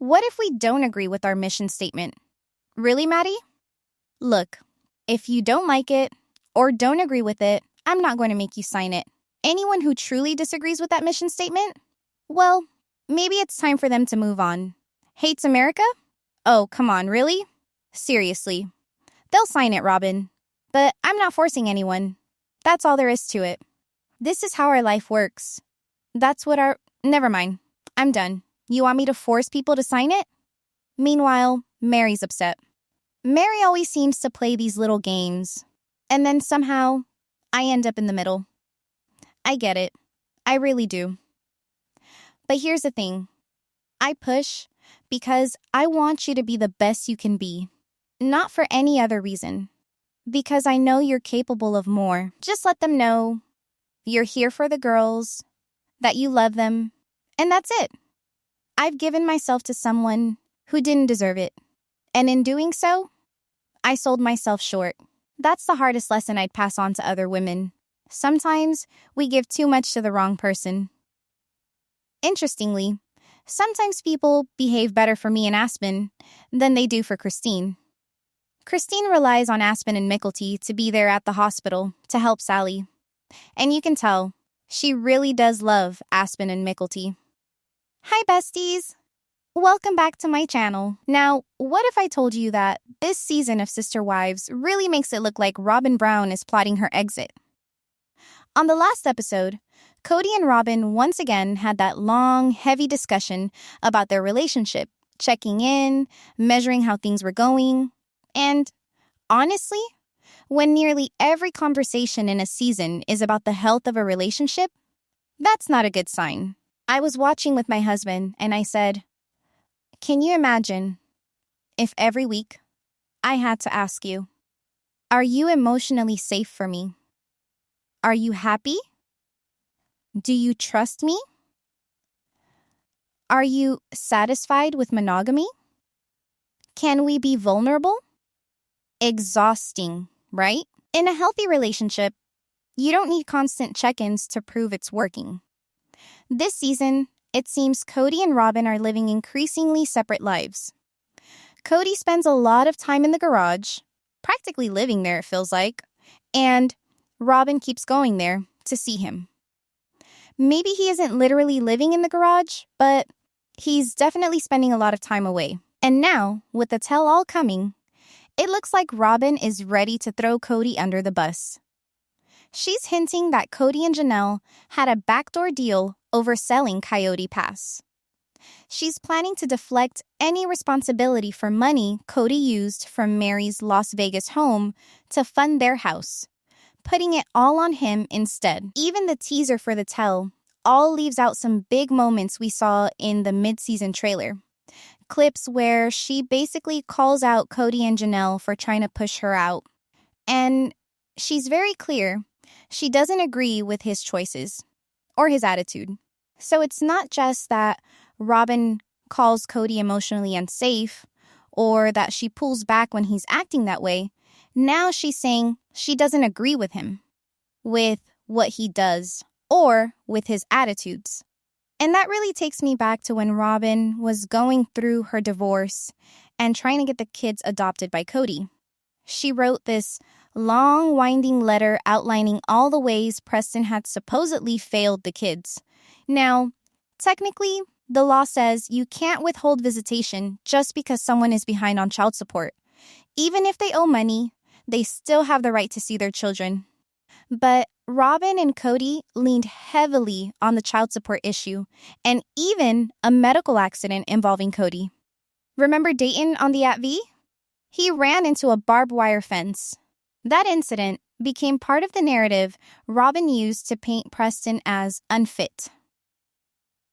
What if we don't agree with our mission statement? Really, Maddie? Look, if you don't like it or don't agree with it, I'm not going to make you sign it. Anyone who truly disagrees with that mission statement? Well, maybe it's time for them to move on. Hates America? Oh, come on, really? Seriously. They'll sign it, Robyn. But I'm not forcing anyone. That's all there is to it. This is how our life works. Never mind. I'm done. You want me to force people to sign it? Meanwhile, Meri's upset. Meri always seems to play these little games. And then somehow, I end up in the middle. I get it. I really do. But here's the thing. I push because I want you to be the best you can be. Not for any other reason. Because I know you're capable of more. Just let them know you're here for the girls, that you love them, and that's it. I've given myself to someone who didn't deserve it. And in doing so, I sold myself short. That's the hardest lesson I'd pass on to other women. Sometimes we give too much to the wrong person. Interestingly, sometimes people behave better for me and Aspen than they do for Christine. Christine relies on Aspen and Mickelty to be there at the hospital to help Sally. And you can tell, she really does love Aspen and Mickelty. Hi, besties! Welcome back to my channel. Now, what if I told you that this season of Sister Wives really makes it look like Robyn Brown is plotting her exit? On the last episode, Kody and Robyn once again had that long, heavy discussion about their relationship, checking in, measuring how things were going. And honestly, when nearly every conversation in a season is about the health of a relationship, that's not a good sign. I was watching with my husband and I said, can you imagine if every week I had to ask you, are you emotionally safe for me? Are you happy? Do you trust me? Are you satisfied with monogamy? Can we be vulnerable? Exhausting, right? In a healthy relationship, you don't need constant check-ins to prove it's working. This season, it seems Kody and Robyn are living increasingly separate lives. Kody spends a lot of time in the garage, practically living there it feels like, and Robyn keeps going there to see him. Maybe he isn't literally living in the garage, but he's definitely spending a lot of time away. And now, with the tell-all coming, it looks like Robyn is ready to throw Kody under the bus. She's hinting that Kody and Janelle had a backdoor deal over selling Coyote Pass. She's planning to deflect any responsibility for money Kody used from Meri's Las Vegas home to fund their house, putting it all on him instead. Even the teaser for the tell all leaves out some big moments we saw in the mid-season trailer. Clips where she basically calls out Kody and Janelle for trying to push her out. And she's very clear she doesn't agree with his choices or his attitude. So it's not just that Robyn calls Kody emotionally unsafe or that she pulls back when he's acting that way. Now she's saying she doesn't agree with him, with what he does, or with his attitudes. And that really takes me back to when Robyn was going through her divorce and trying to get the kids adopted by Kody. She wrote this long, winding letter outlining all the ways Preston had supposedly failed the kids. Now, technically, the law says you can't withhold visitation just because someone is behind on child support. Even if they owe money, they still have the right to see their children. But Robyn and Kody leaned heavily on the child support issue and even a medical accident involving Kody. Remember Dayton on the @V? He ran into a barbed wire fence. That incident became part of the narrative Robyn used to paint Preston as unfit.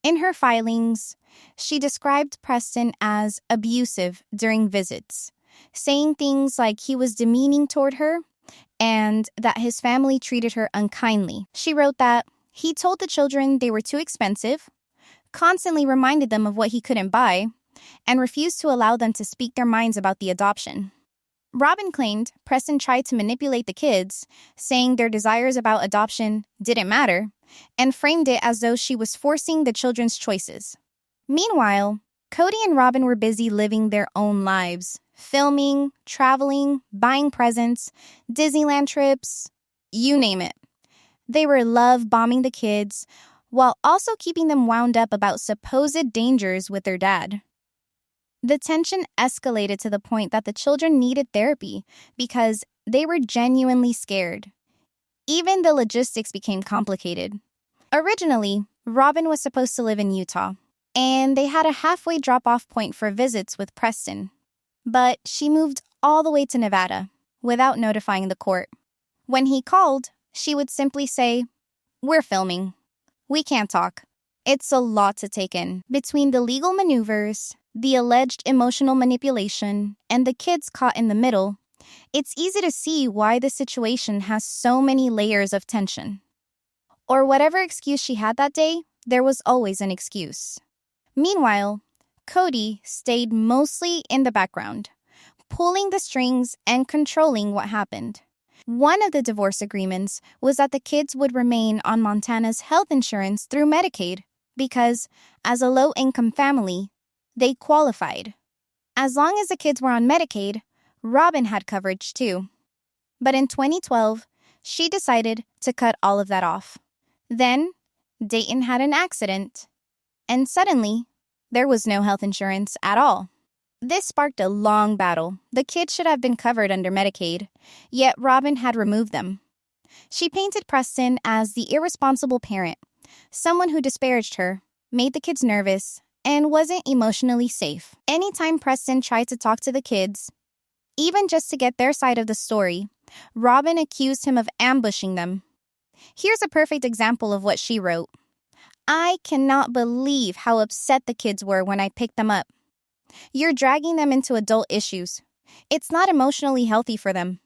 In her filings, she described Preston as abusive during visits, saying things like he was demeaning toward her and that his family treated her unkindly. She wrote that he told the children they were too expensive, constantly reminded them of what he couldn't buy, and refused to allow them to speak their minds about the adoption. Robyn claimed Preston tried to manipulate the kids, saying their desires about adoption didn't matter, and framed it as though she was forcing the children's choices. Meanwhile, Kody and Robyn were busy living their own lives, filming, traveling, buying presents, Disneyland trips, you name it. They were love bombing the kids, while also keeping them wound up about supposed dangers with their dad. The tension escalated to the point that the children needed therapy because they were genuinely scared. Even the logistics became complicated. Originally, Robyn was supposed to live in Utah, and they had a halfway drop-off point for visits with Preston. But she moved all the way to Nevada without notifying the court. When he called, she would simply say, "We're filming. We can't talk." It's a lot to take in. Between the legal maneuvers, the alleged emotional manipulation, and the kids caught in the middle, it's easy to see why the situation has so many layers of tension. Or whatever excuse she had that day, there was always an excuse. Meanwhile, Kody stayed mostly in the background, pulling the strings and controlling what happened. One of the divorce agreements was that the kids would remain on Montana's health insurance through Medicaid because, as a low-income family, they qualified. As long as the kids were on Medicaid, Robyn had coverage too. But in 2012, she decided to cut all of that off. Then, Dayton had an accident, and suddenly, there was no health insurance at all. This sparked a long battle. The kids should have been covered under Medicaid, yet Robyn had removed them. She painted Preston as the irresponsible parent, someone who disparaged her, made the kids nervous, and wasn't emotionally safe. Anytime Preston tried to talk to the kids, even just to get their side of the story, Robyn accused him of ambushing them. Here's a perfect example of what she wrote. "I cannot believe how upset the kids were when I picked them up. You're dragging them into adult issues. It's not emotionally healthy for them.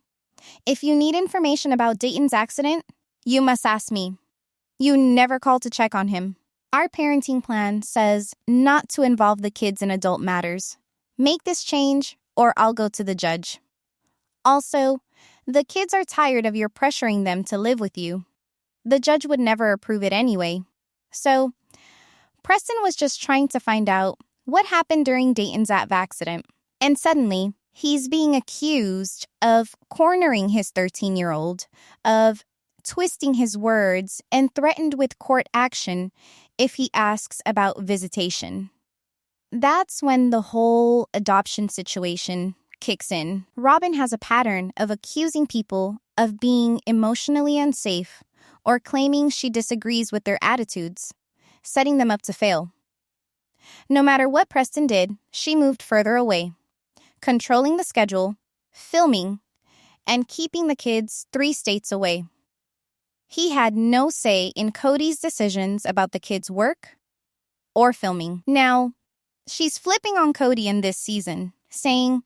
If you need information about Dayton's accident, you must ask me. You never called to check on him. Our parenting plan says not to involve the kids in adult matters. Make this change or I'll go to the judge. Also, the kids are tired of your pressuring them to live with you. The judge would never approve it anyway." So, Preston was just trying to find out what happened during Dayton's accident. And suddenly, he's being accused of cornering his 13-year-old, of twisting his words, and threatened with court action if he asks about visitation. That's when the whole adoption situation kicks in. Robyn has a pattern of accusing people of being emotionally unsafe or claiming she disagrees with their attitudes, setting them up to fail. No matter what Preston did, she moved further away, controlling the schedule, filming, and keeping the kids 3 states away. He had no say in Kody's decisions about the kids' work or filming. Now, she's flipping on Kody in this season, saying,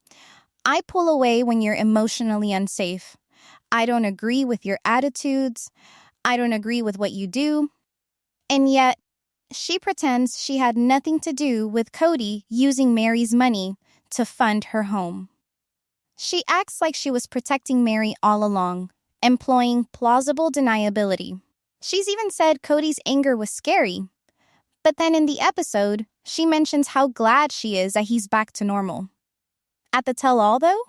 "I pull away when you're emotionally unsafe. I don't agree with your attitudes. I don't agree with what you do." And yet, she pretends she had nothing to do with Kody using Meri's money to fund her home. She acts like she was protecting Meri all along, employing plausible deniability. She's even said Kody's anger was scary. But then in the episode, she mentions how glad she is that he's back to normal. At the tell-all, though,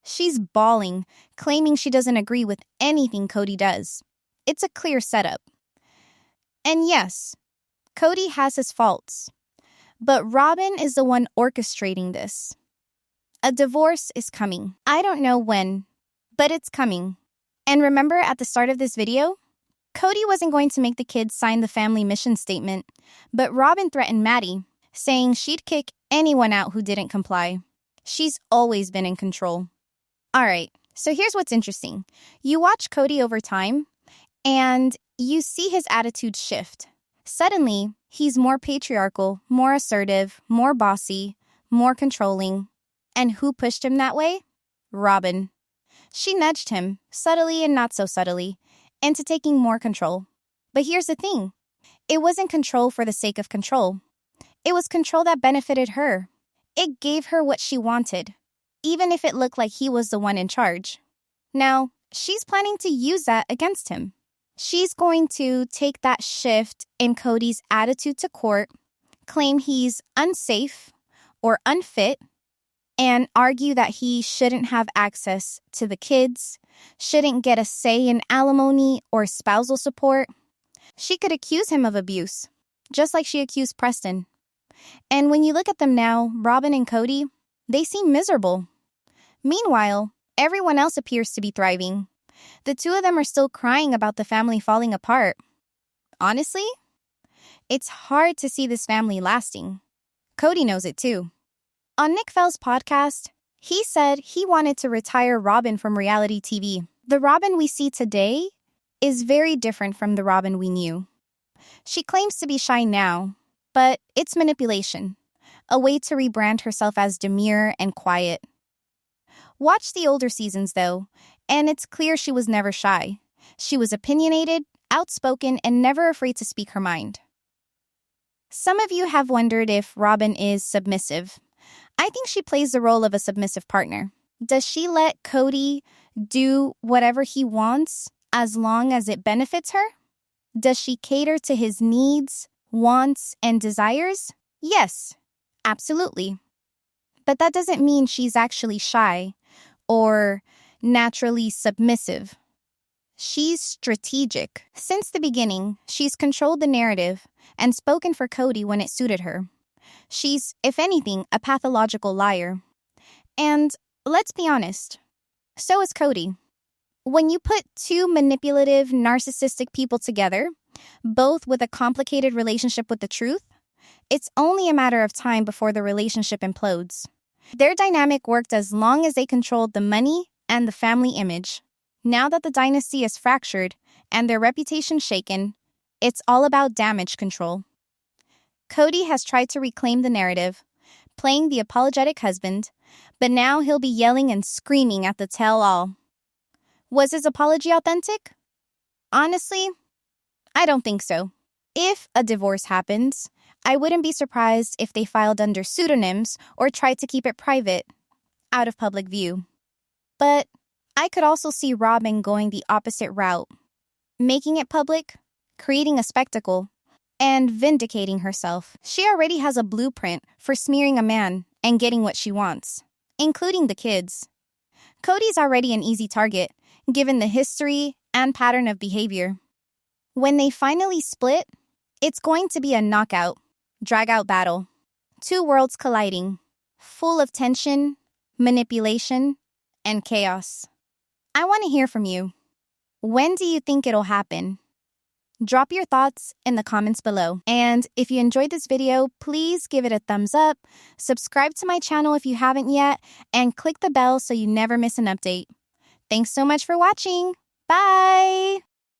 she's bawling, claiming she doesn't agree with anything Kody does. It's a clear setup. And yes, Kody has his faults, but Robyn is the one orchestrating this. A divorce is coming. I don't know when, but it's coming. And remember at the start of this video, Kody wasn't going to make the kids sign the family mission statement, but Robyn threatened Maddie, saying she'd kick anyone out who didn't comply. She's always been in control. All right, so here's what's interesting. You watch Kody over time, and you see his attitude shift. Suddenly, he's more patriarchal, more assertive, more bossy, more controlling. And who pushed him that way? Robyn. She nudged him, subtly and not so subtly, into taking more control. But here's the thing. It wasn't control for the sake of control. It was control that benefited her. It gave her what she wanted, even if it looked like he was the one in charge. Now, she's planning to use that against him. She's going to take that shift in Kody's attitude to court, claim he's unsafe, or unfit and argue that he shouldn't have access to the kids, shouldn't get a say in alimony or spousal support. She could accuse him of abuse, just like she accused Preston. And when you look at them now, Robyn and Kody, they seem miserable. Meanwhile, everyone else appears to be thriving. The two of them are still crying about the family falling apart. Honestly, it's hard to see this family lasting. Kody knows it too. On Nick Fell's podcast, he said he wanted to retire Robyn from reality TV. The Robyn we see today is very different from the Robyn we knew. She claims to be shy now, but it's manipulation, a way to rebrand herself as demure and quiet. Watch the older seasons, though, and it's clear she was never shy. She was opinionated, outspoken, and never afraid to speak her mind. Some of you have wondered if Robyn is submissive. I think she plays the role of a submissive partner. Does she let Kody do whatever he wants as long as it benefits her? Does she cater to his needs, wants, and desires? Yes, absolutely. But that doesn't mean she's actually shy or naturally submissive. She's strategic. Since the beginning, she's controlled the narrative and spoken for Kody when it suited her. She's, if anything, a pathological liar. And let's be honest, so is Kody. When you put two manipulative, narcissistic people together, both with a complicated relationship with the truth, it's only a matter of time before the relationship implodes. Their dynamic worked as long as they controlled the money and the family image. Now that the dynasty is fractured and their reputation shaken, it's all about damage control. Kody has tried to reclaim the narrative, playing the apologetic husband, but now he'll be yelling and screaming at the tell-all. Was his apology authentic? Honestly, I don't think so. If a divorce happens, I wouldn't be surprised if they filed under pseudonyms or tried to keep it private, out of public view. But I could also see Robyn going the opposite route, making it public, creating a spectacle, and vindicating herself. She already has a blueprint for smearing a man and getting what she wants, including the kids. Kody's already an easy target, given the history and pattern of behavior. When they finally split, it's going to be a knockout, drag-out battle. Two worlds colliding, full of tension, manipulation, and chaos. I want to hear from you. When do you think it'll happen? Drop your thoughts in the comments below. And if you enjoyed this video, please give it a thumbs up, subscribe to my channel if you haven't yet, and click the bell so you never miss an update. Thanks so much for watching. Bye!